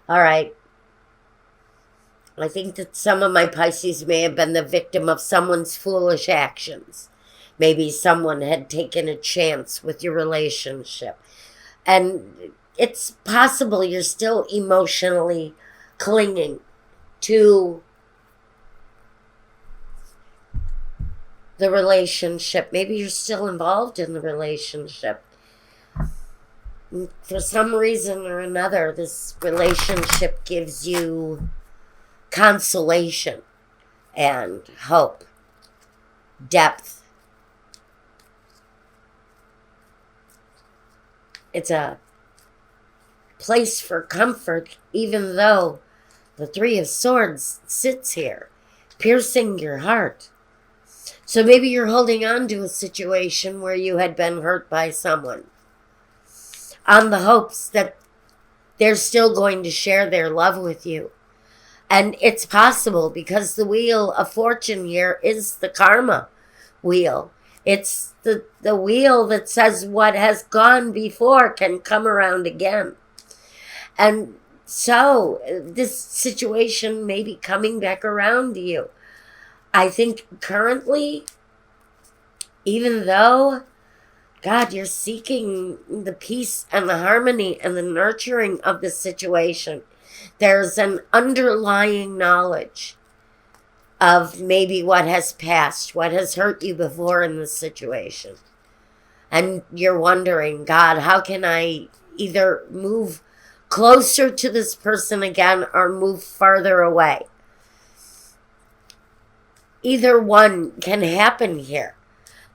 All right. I think that some of my Pisces may have been the victim of someone's foolish actions. Maybe someone had taken a chance with your relationship. And it's possible you're still emotionally clinging to the relationship. Maybe you're still involved in the relationship. For some reason or another, this relationship gives you consolation and hope, depth. It's a place for comfort, even though the Three of Swords sits here, piercing your heart. So maybe you're holding on to a situation where you had been hurt by someone on the hopes that they're still going to share their love with you. And it's possible because the Wheel of Fortune here is the karma wheel. It's the wheel that says what has gone before can come around again. And so this situation may be coming back around to you. I think currently, even though, God, you're seeking the peace and the harmony and the nurturing of the situation, there's an underlying knowledge of maybe what has passed, what has hurt you before in this situation. And you're wondering, God, how can I either move closer to this person again or move farther away? Either one can happen here.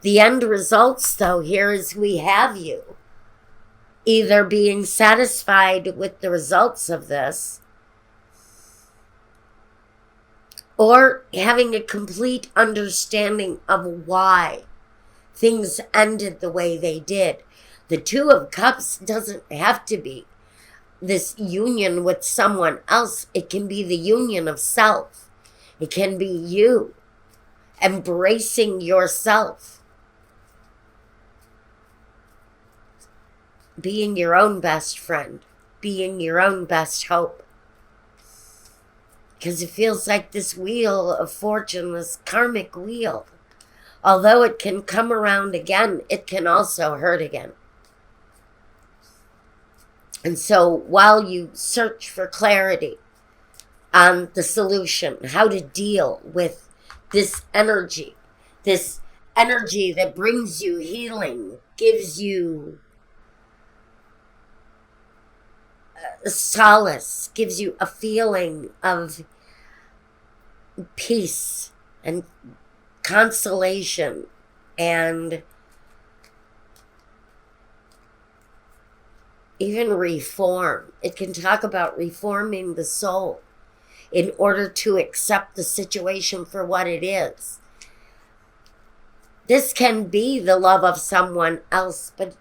The end results, though, here is we have you either being satisfied with the results of this or having a complete understanding of why things ended the way they did. The Two of Cups doesn't have to be this union with someone else. It can be the union of self. It can be you embracing yourself, being your own best friend, being your own best hope. Because it feels like this Wheel of Fortune, this karmic wheel, although it can come around again, it can also hurt again. And so while you search for clarity on the solution, how to deal with this energy that brings you healing, gives you solace, gives you a feeling of peace and consolation and even reform. It can talk about reforming the soul in order to accept the situation for what it is. This can be the love of someone else, but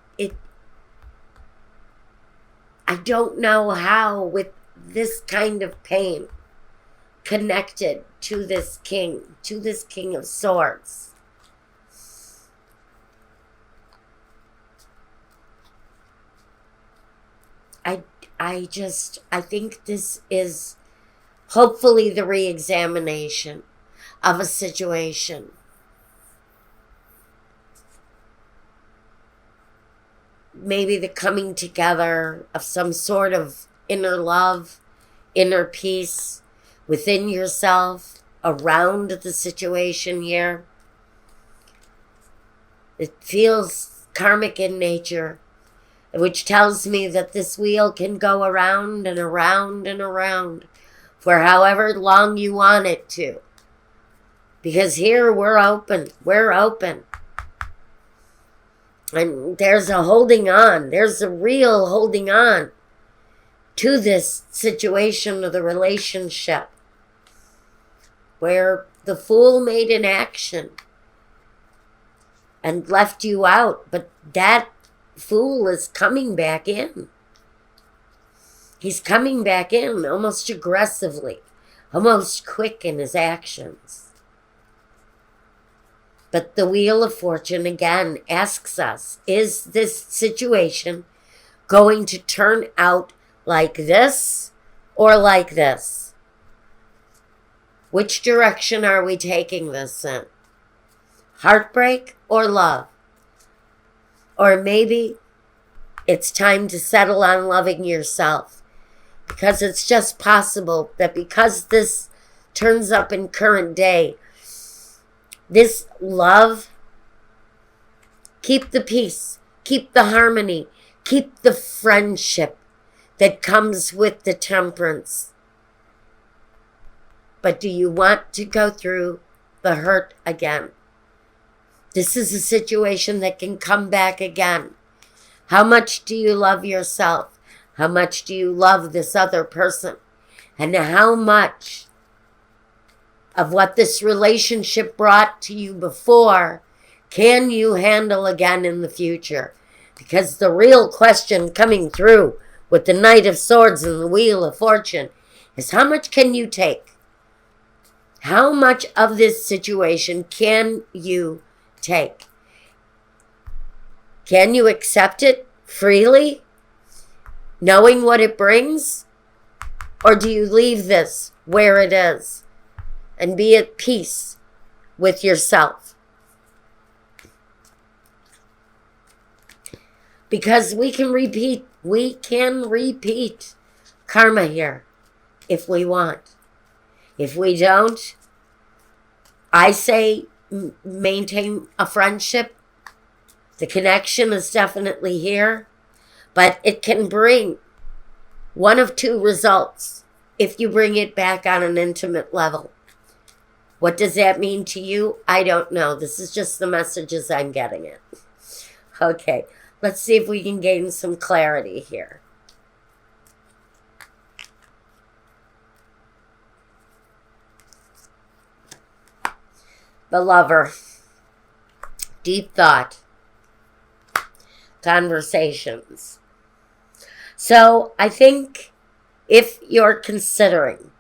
I don't know how, with this kind of pain connected to this King of Swords. I think this is hopefully the re-examination of a situation. Maybe the coming together of some sort of inner love, inner peace within yourself, around the situation here. It feels karmic in nature, which tells me that this wheel can go around and around and around for however long you want it to. Because here we're open. We're open. And there's a holding on. There's a real holding on to this situation of the relationship where the Fool made an action and left you out, but that Fool is coming back in. He's coming back in almost aggressively, almost quick in his actions. But the Wheel of Fortune again asks us, is this situation going to turn out like this or like this? Which direction are we taking this in? Heartbreak or love? Or maybe it's time to settle on loving yourself, because it's just possible that because this turns up in current day, this love, keep the peace, keep the harmony, keep the friendship that comes with the temperance. But do you want to go through the hurt again? This is a situation that can come back again. How much do you love yourself? How much do you love this other person? And how much of what this relationship brought to you before can you handle again in the future? Because the real question coming through with the Knight of Swords and the Wheel of Fortune is, how much can you take? How much of this situation can you take? Can you accept it freely, knowing what it brings? Or do you leave this where it is and be at peace with yourself? Because we can repeat karma here if we want. If we don't, I say maintain a friendship. The connection is definitely here, but it can bring one of two results if you bring it back on an intimate level. What does that mean to you? I don't know. This is just the messages I'm getting it. Okay, let's see if we can gain some clarity here. The Lover. Deep thought. Conversations. So I think if you're considering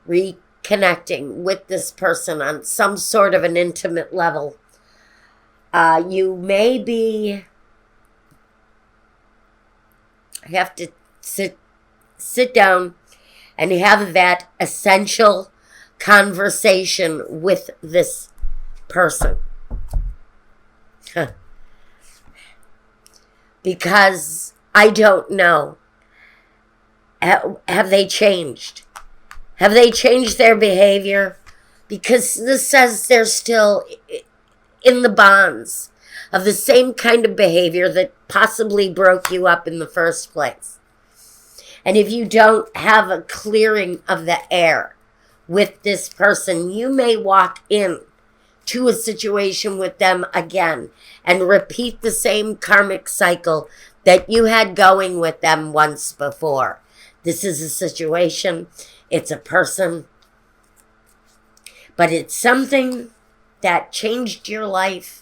reconnecting with this person on some sort of an intimate level, you maybe have to sit down and have that essential conversation with this person. Because I don't know. Have they changed? Have they changed their behavior? Because this says they're still in the bonds of the same kind of behavior that possibly broke you up in the first place. And if you don't have a clearing of the air with this person, you may walk in to a situation with them again and repeat the same karmic cycle that you had going with them once before. This is a situation, it's a person, but it's something that changed your life.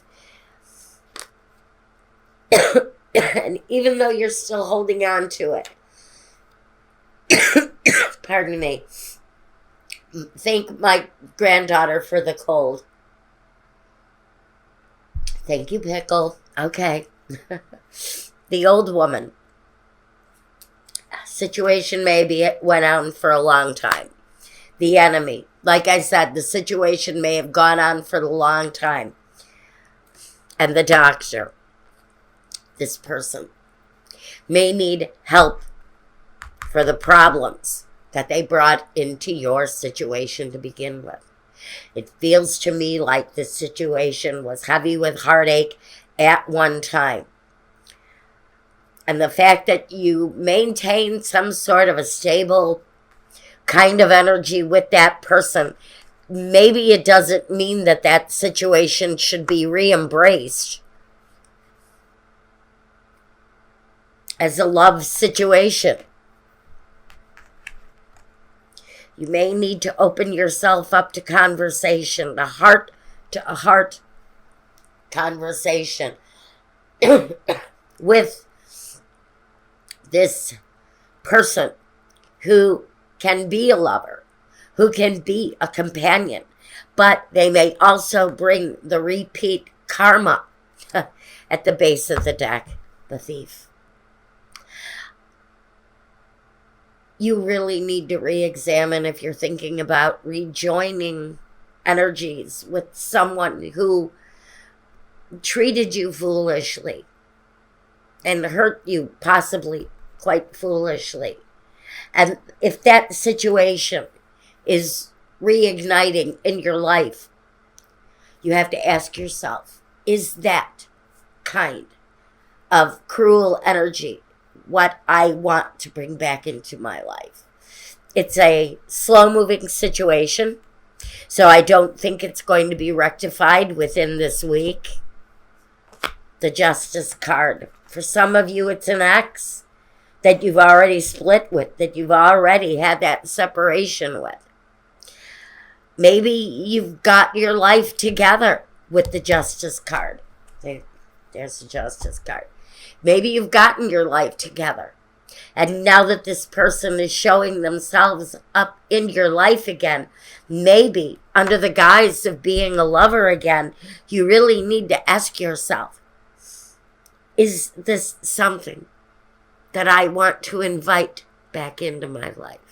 And even though you're still holding on to it, pardon me, thank my granddaughter for the cold. Thank you, Pickle. Okay. The old woman. Situation maybe it went on for a long time. The enemy. Like I said, the situation may have gone on for a long time. And the doctor, this person, may need help for the problems that they brought into your situation to begin with. It feels to me like this situation was heavy with heartache at one time. And the fact that you maintain some sort of a stable kind of energy with that person, maybe it doesn't mean that that situation should be re-embraced as a love situation. You may need to open yourself up to conversation, a heart-to-heart conversation with this person who can be a lover, who can be a companion, but they may also bring the repeat karma at the base of the deck, the Thief. you really need to re-examine if you're thinking about rejoining energies with someone who treated you foolishly and hurt you possibly quite foolishly. And if that situation is reigniting in your life, you have to ask yourself, is that kind of cruel energy what I want to bring back into my life? It's a slow-moving situation, so I don't think it's going to be rectified within this week. The Justice card. For some of you, it's an ex that you've already split with, that you've already had that separation with. Maybe you've got your life together with the Justice card. There's the Justice card. Maybe you've gotten your life together. And now that this person is showing themselves up in your life again, maybe under the guise of being a lover again, you really need to ask yourself, is this something that I want to invite back into my life?